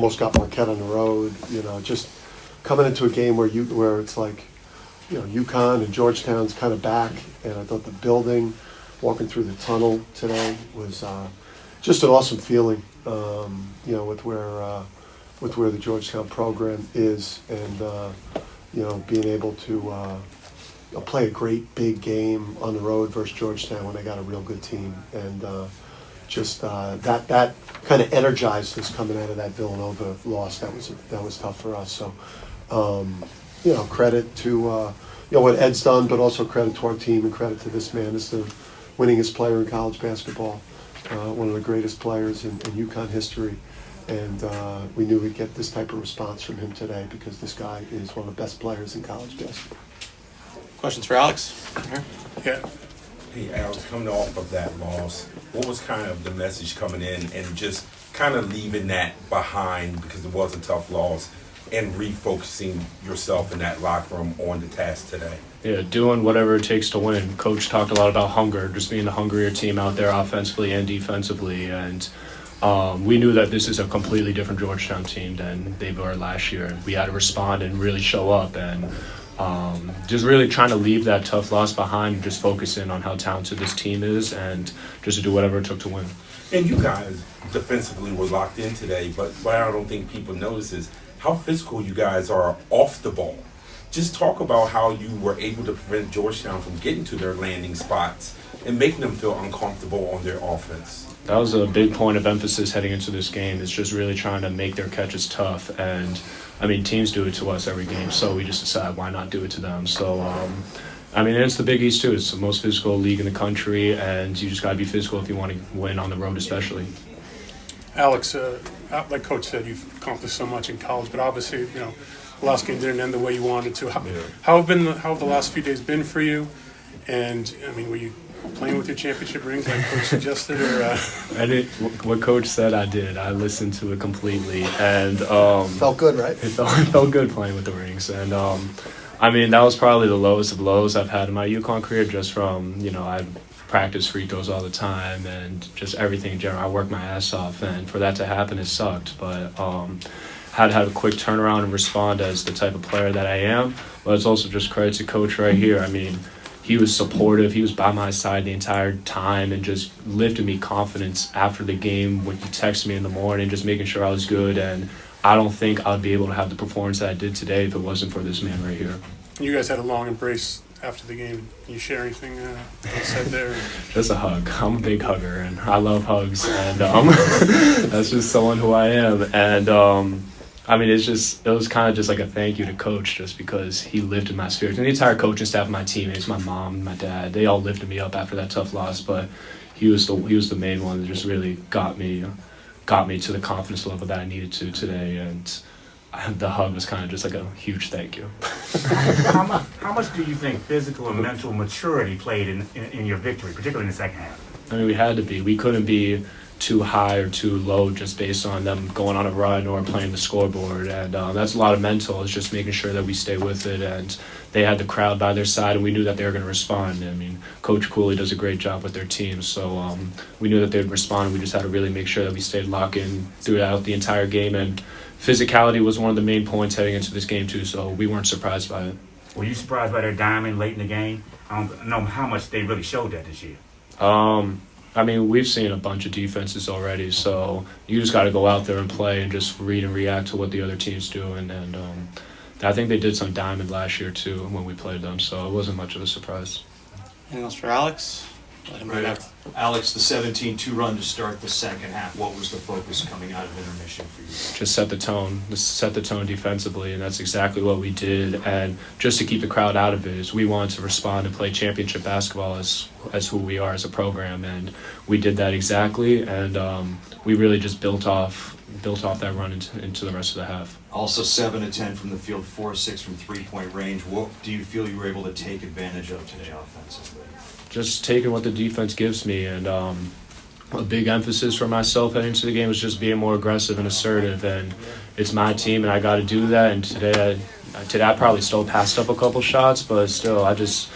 almost got Marquette on the road. Just coming into a game where it's like, UConn and Georgetown's kind of back, and I thought the building, walking through the tunnel today was just an awesome feeling. With where the Georgetown program is, and being able to play a great big game on the road versus Georgetown when they got a real good team, and that kind of energized us coming out of that Villanova loss. That was tough for us. So, credit to what Ed's done, but also credit to our team and credit to this man. This is the winningest player in college basketball, one of the greatest players in UConn history. And we knew we'd get this type of response from him today because this guy is one of the best players in college basketball. Questions for Alex? Yeah. Hey, Alex, coming off of that loss, what was kind of the message coming in and just kind of leaving that behind because it was a tough loss and refocusing yourself in that locker room on the task today? Yeah, doing whatever it takes to win. Coach talked a lot about hunger, just being the hungrier team out there offensively and defensively, and we knew that this is a completely different Georgetown team than they were last year. We had to respond and really show up, and just really trying to leave that tough loss behind and just focus in on how talented this team is and just to do whatever it took to win. And you guys defensively were locked in today, but what I don't think people notice is how physical you guys are off the ball. Just talk about how you were able to prevent Georgetown from getting to their landing spots and making them feel uncomfortable on their offense. That was a big point of emphasis heading into this game, is just really trying to make their catches tough. And, teams do it to us every game, so we just decide why not do it to them. So, it's the Big East, too. It's the most physical league in the country, and you just got to be physical if you want to win on the road especially. Alex, like Coach said, you've accomplished so much in college, but obviously, the last game didn't end the way you wanted to. How have the last few days been for you? And, were you playing with your championship rings like Coach suggested? Or I did what Coach said. I did. I listened to it completely, and Felt good, right? it felt good playing with the rings. And that was probably the lowest of lows I've had in my UConn career, just from I practice free throws all the time and just everything in general. I work my ass off, and for that to happen, it sucked. But had to have a quick turnaround and respond as the type of player that I am. But it's also just credit to Coach right here. He was supportive. He was by my side the entire time and just lifted me confidence after the game when he texted me in the morning, just making sure I was good. And I don't think I'd be able to have the performance that I did today if it wasn't for this man right here. you guys had a long embrace after the game. Can you share anything said there? Just a hug. I'm a big hugger, and I love hugs, and that's just someone who I am. And it was kind of just like a thank you to Coach, just because he lifted my spirits. And the entire coaching staff, my teammates, my mom, my dad, they all lifted me up after that tough loss. But he was the main one that just really got me to the confidence level that I needed to today. And the hug was kind of just like a huge thank you. How much do you think physical and mental maturity played in your victory, particularly in the second half? We had to be. We couldn't be too high or too low just based on them going on a run or playing the scoreboard. And that's a lot of mental. It's just making sure that we stay with it. And they had the crowd by their side, and we knew that they were going to respond. Coach Cooley does a great job with their team. So we knew that they'd respond. We just had to really make sure that we stayed locked in throughout the entire game. And physicality was one of the main points heading into this game, too. So we weren't surprised by it. Were you surprised by their diamond late in the game? I don't know how much they really showed that this year. We've seen a bunch of defenses already, so you just got to go out there and play and just read and react to what the other team's doing. And I think they did some diamond last year, too, when we played them, so it wasn't much of a surprise. Anything else for Alex? Let him Right. Alex, the 17-2 run to start the second half, what was the focus coming out of intermission for you? Just set the tone defensively, and that's exactly what we did. And just to keep the crowd out of it, is we wanted to respond and play championship basketball as who we are as a program, and we did that exactly. And we really just built off that run into the rest of the half. Also 7 of 10 from the field, 4 of 6 from three-point range. What do you feel you were able to take advantage of today offensively? Just taking what the defense gives me, and a big emphasis for myself heading into the game was just being more aggressive and assertive. And it's my team, and I got to do that. And today I probably still passed up a couple shots, but still I just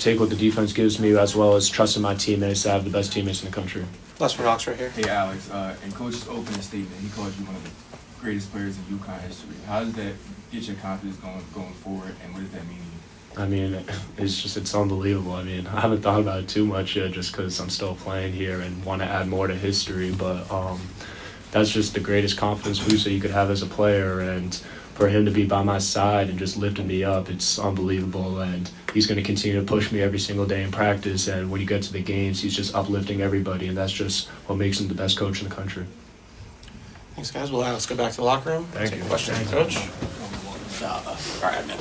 take what the defense gives me, as well as trusting my teammates to have the best teammates in the country. Last for Alex right here. Hey Alex, in Coach's opening statement, he called you one of the greatest players in UConn history. How does that get your confidence going forward, and what does that mean to you? I mean, it's unbelievable. I mean, I haven't thought about it too much yet just because I'm still playing here and want to add more to history. But that's just the greatest confidence booster you could have as a player. And for him to be by my side and just lifting me up, it's unbelievable. And he's going to continue to push me every single day in practice. And when you get to the games, he's just uplifting everybody. And that's just what makes him the best coach in the country. Thanks, guys. Well, let's go back to the locker room. Thank Take you. a question, Thank you. Coach. All right, man.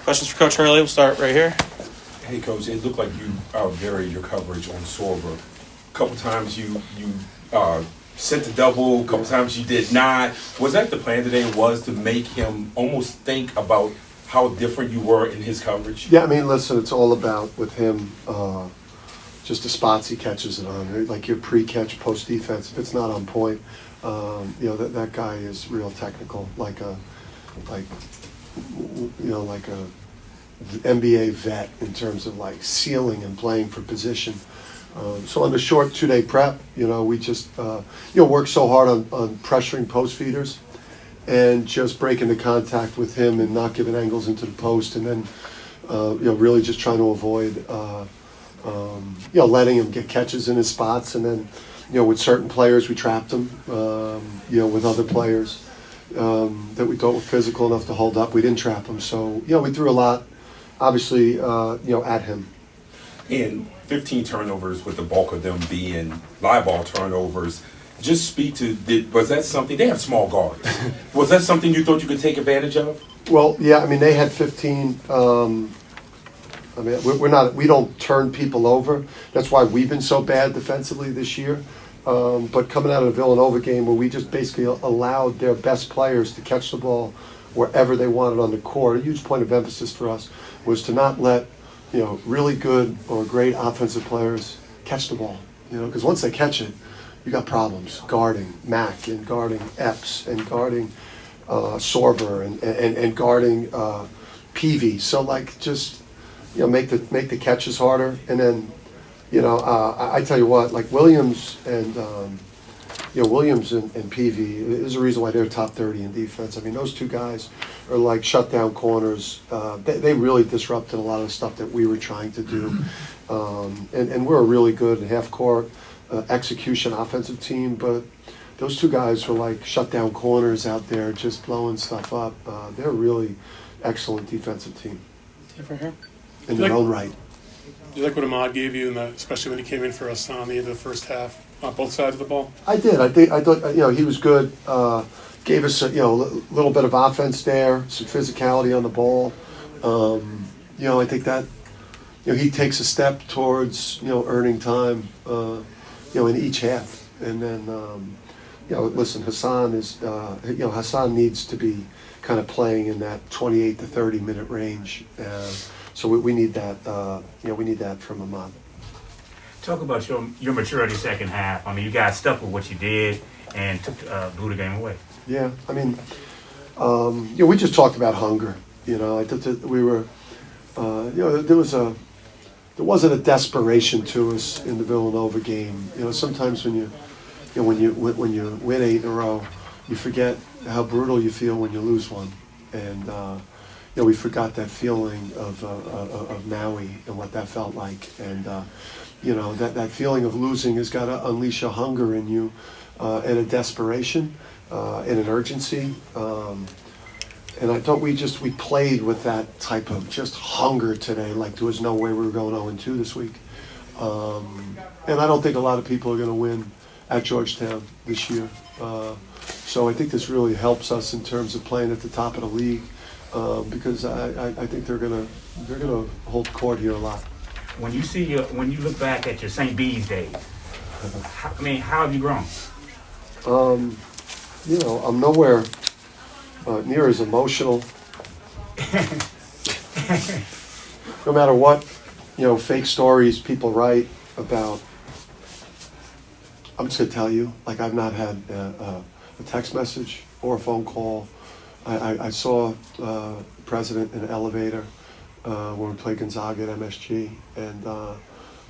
Questions for Coach Hurley? We'll start right here. Hey, Coach, it looked like you varied your coverage on Sorber. A couple times you sent the double, a couple times you did not. Was that the plan today, was to make him almost think about how different you were in his coverage? Yeah, I mean, listen, it's all about with him, just the spots he catches it on, right? Like your pre-catch, post-defense. If it's not on point, that guy is real technical, like a NBA vet in terms of like sealing and playing for position. So on the short 2-day prep, we just work so hard on pressuring post feeders and just breaking the contact with him and not giving angles into the post, and then really just trying to avoid letting him get catches in his spots. And then with certain players we trapped him. With other players that we thought were physical enough to hold up, we didn't trap him. So we threw a lot, obviously, at him. And 15 turnovers, with the bulk of them being live ball turnovers. Just speak to, was that something, they have small guards. Was that something you thought you could take advantage of? Well, yeah, I mean, they had 15. We don't turn people over. That's why we've been so bad defensively this year. But coming out of the Villanova game, where we just basically allowed their best players to catch the ball wherever they wanted on the court, a huge point of emphasis for us was to not let really good or great offensive players catch the ball. Because once they catch it, you got problems guarding Mack and guarding Epps and guarding Sorber and guarding Peavy. So just make the catches harder. And then I tell you what, like Williams and Peavy is a reason why they're top 30 in defense. I mean, those two guys are like shutdown corners. They really disrupted a lot of the stuff that we were trying to do. And we're a really good half-court execution offensive team, but those two guys were like shutdown corners out there just blowing stuff up. They're a really excellent defensive team Different here. in their own right. You like what Ahmad gave you, especially when he came in for us on the end of the first half, on both sides of the ball? I did. I thought he was good. Gave us a little bit of offense there, some physicality on the ball. I think that he takes a step towards earning time in each half. And then listen, Hassan is Hassan needs to be kind of playing in that 28 to 30 minute range. So we need that. We need that from Ahmad. Talk about your maturity second half. I mean, you guys stuck with what you did and blew the game away. Yeah, I mean, we just talked about hunger. I thought that we were, there wasn't a desperation to us in the Villanova game. Sometimes when you win 8 in a row, you forget how brutal you feel when you lose one, and we forgot that feeling of Maui and what that felt like, and that feeling of losing has got to unleash a hunger in you, and a desperation, and an urgency. And I thought we played with that type of just hunger today, like there was no way we were going 0-2 this week. And I don't think a lot of people are going to win at Georgetown this year. So I think this really helps us in terms of playing at the top of the league, because I think they're gonna hold court here a lot. When you look back at your St. B's days, how have you grown? I'm nowhere near as emotional. No matter what, fake stories people write about. I'm just gonna tell you, like I've not had a text message or a phone call. I saw the president in an elevator when we played Gonzaga at MSG, and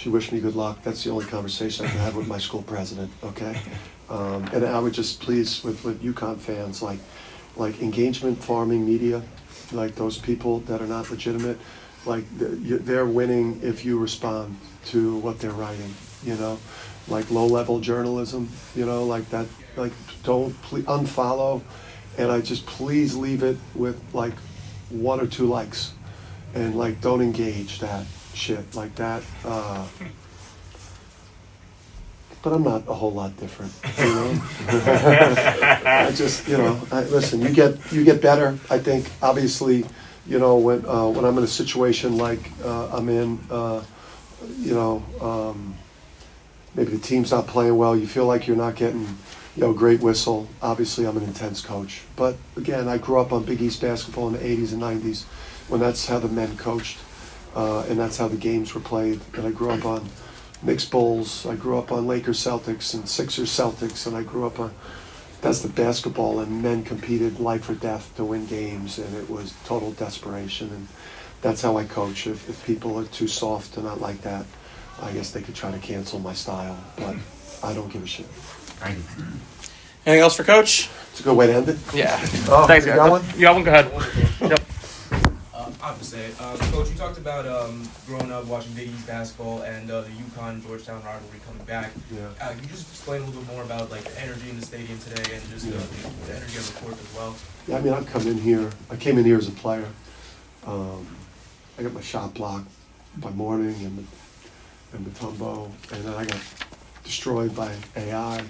She wished me good luck. That's the only conversation I can have with my school president, okay? And I would just please with UConn fans, like engagement farming media, like those people that are not legitimate, like they're winning if you respond to what they're writing, you know? Like low-level journalism, you know, like that, like don't unfollow, and I just please leave it with like 1 or 2 likes, and like don't engage that shit like that. But I'm not a whole lot different, you know. I just, you know, listen. You get better. I think obviously, you know, when I'm in a situation like I'm in, you know, maybe the team's not playing well. You feel like you're not getting, you know, great whistle. Obviously, I'm an intense coach. But again, I grew up on Big East basketball in the 80s and 90s, when that's how the men coached, and that's how the games were played. And I grew up on Knicks Bulls. I grew up on Lakers Celtics and Sixers Celtics, and I grew up on that's the basketball, and men competed life or death to win games, and it was total desperation. And that's how I coach. If people are too soft and not like that, I guess they could try to cancel my style, but I don't give a shit. Thank you. Anything else for Coach? It's a good way to end it. Yeah. Oh, Thanks, you guys. got one? Yeah, one. Go ahead. Yep. I have to say, Coach, you talked about growing up watching Big East basketball and the UConn Georgetown rivalry coming back. Yeah. Can you just explain a little bit more about like the energy in the stadium today and just the energy on the court as well? Yeah, I mean, I came in here as a player. I got my shot blocked by Morning and Mutombo, and then I got destroyed by AI.